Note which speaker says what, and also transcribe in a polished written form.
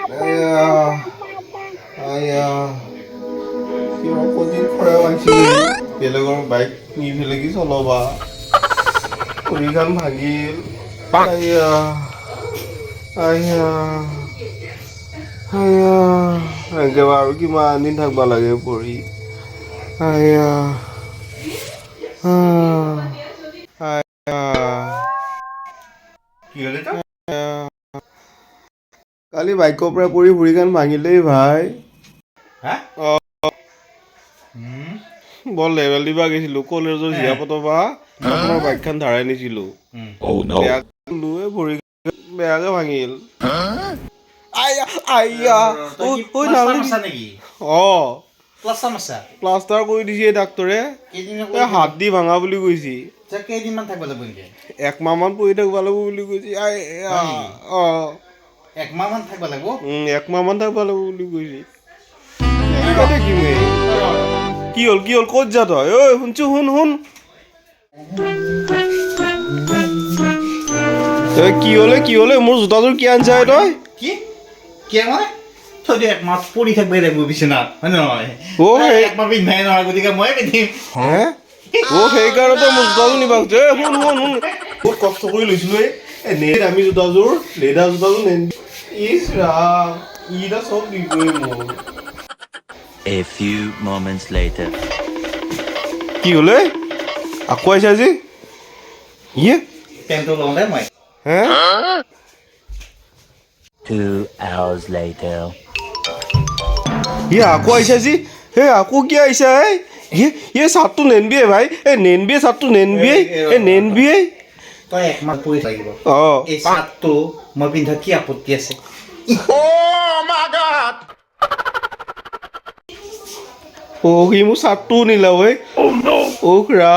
Speaker 1: আয়া আয়া কিবা কদিন খৰা মাৰিছিলে বেলেগৰ বাইক নি পেলাই কি চলাবা ভৰিখন ভাগিল আয়া আয়া আয়া একেবাৰে আৰু কিমান দিন থাকিব লাগে পৰি আয়া আয়া কি হ'লে কালি বাইকৰ পৰা পৰি ভৰিখন ভাঙিলেই ভাই
Speaker 2: হা
Speaker 1: বৰ লেবেল দিবা গৈছিলো কলেজৰ জীয়াপতৰ পৰা আপোনাৰ বাইকখন ধাৰাই নিছিলো ভৰি বেয়াকে ভাঙিল আয়া আয়া
Speaker 2: নেকি
Speaker 1: প্লাষ্টাৰ কৰি দিছে ডাক্তৰে হাত দি ভাঙা বুলি কৈছে
Speaker 2: কেইদিনমান থাকিব লাগিব নেকি
Speaker 1: একমাহ মান পৰি থাকিব লাগিব বুলি কৈছে
Speaker 2: একমাহ মান থাকিব লাগিব
Speaker 1: একমাহ মান থাকিব লাগিব বুলি কৈছে কি হ'ল ক'ত যা তই ঐ শুনছো শুন কি হলে মোৰ জোতাযোৰ কি আনছা তই
Speaker 2: কি মানে থৈ দিয়ক একমাহ পৰি থাকিবই লাগিব বিচনাত হয় নহয় একমাহ পিন্ধাই নহয় গতিকে মই পিন্ধিম
Speaker 1: সেইকাৰণে মোৰ জোতাযোৰ নিবা শুন বহুত কষ্ট কৰি লৈছিলো দামী জোতাযোৰ লেডাৰ জোতাযোৰ ইছ ৰাম ইটা চব দিবই মোৰ
Speaker 3: A few moments later.
Speaker 1: কি হলে আকৌ আহিছা আজি
Speaker 2: পেণ্টটো লওঁ দে মই
Speaker 3: 2 hours later.
Speaker 1: আকৌ আহিছা আজি আকৌ কি আহিছা চাৰ্টটো নেনবিয়ে ভাই নেনবিয়ে চাৰ্টটো নেনবিয়ে
Speaker 2: তই একমাহ পৰি লাগিব এই চাৰ্টটো মই পিন্ধা কি আপত্তি আছে
Speaker 1: সি মোৰ চাৰ্টটোও নিলা ঐ ৰা